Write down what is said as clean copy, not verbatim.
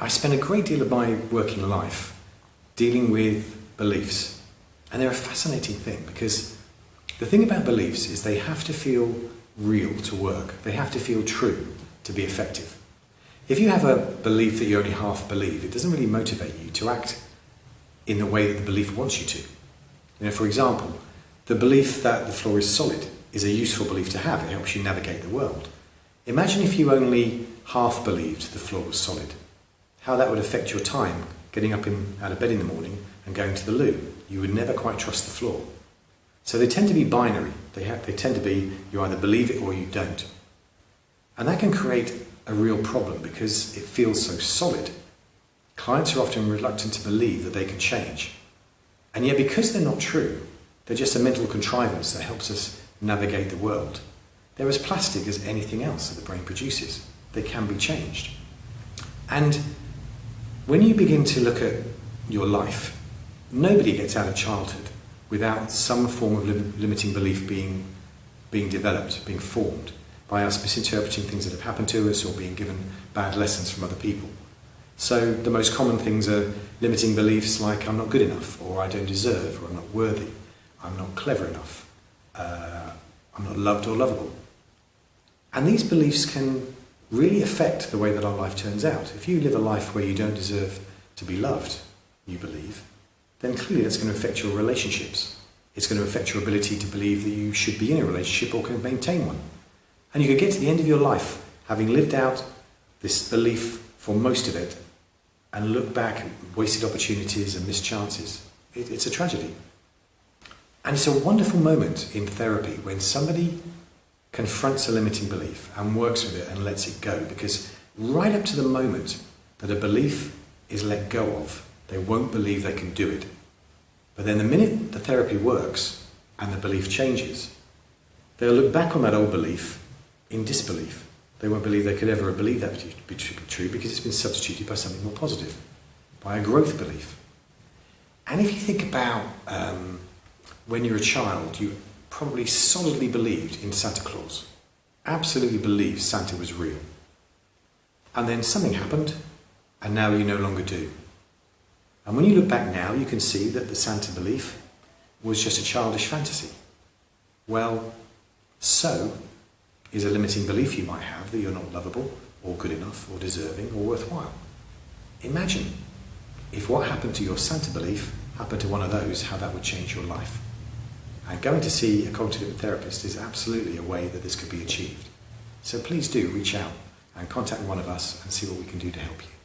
I spend a great deal of my working life dealing with beliefs. And they're a fascinating thing because the thing about beliefs is they have to feel real to work. They have to feel true to be effective. If you have a belief that you only half believe, it doesn't really motivate you to act in the way that the belief wants you to. For example, the belief that the floor is solid is a useful belief to have. It helps you navigate the world. Imagine if you only half believed the floor was solid. How that would affect your time getting up out of bed in the morning and going to the loo. You would never quite trust the floor. So they tend to be binary. They tend to be you either believe it or you don't. And that can create a real problem because it feels so solid. Clients are often reluctant to believe that they can change. And yet because they're not true, they're just a mental contrivance that helps us navigate the world. They're as plastic as anything else that the brain produces. They can be changed. And when you begin to look at your life, nobody gets out of childhood without some form of limiting belief being developed, being formed, by us misinterpreting things that have happened to us or being given bad lessons from other people. So the most common things are limiting beliefs like I'm not good enough, or I don't deserve, or I'm not worthy, I'm not clever enough, I'm not loved or lovable. And these beliefs can really affect the way that our life turns out. If you live a life where you don't deserve to be loved, you believe, then clearly that's going to affect your relationships. It's going to affect your ability to believe that you should be in a relationship or can maintain one. And you could get to the end of your life having lived out this belief for most of it and look back at wasted opportunities and missed chances. It's a tragedy. And it's a wonderful moment in therapy when somebody confronts a limiting belief and works with it and lets it go, because right up to the moment that a belief is let go of, they won't believe they can do it. But then the minute the therapy works and the belief changes, they'll look back on that old belief in disbelief. They won't believe they could ever have believed that to be true because it's been substituted by something more positive, by a growth belief. And if you think about when you're a child, you probably solidly believed in Santa Claus, absolutely believed Santa was real. And then something happened, and now you no longer do. And when you look back now, you can see that the Santa belief was just a childish fantasy. Well, so is a limiting belief you might have that you're not lovable, or good enough, or deserving, or worthwhile. Imagine if what happened to your Santa belief happened to one of those, how that would change your life. And going to see a cognitive therapist is absolutely a way that this could be achieved. So please do reach out and contact one of us and see what we can do to help you.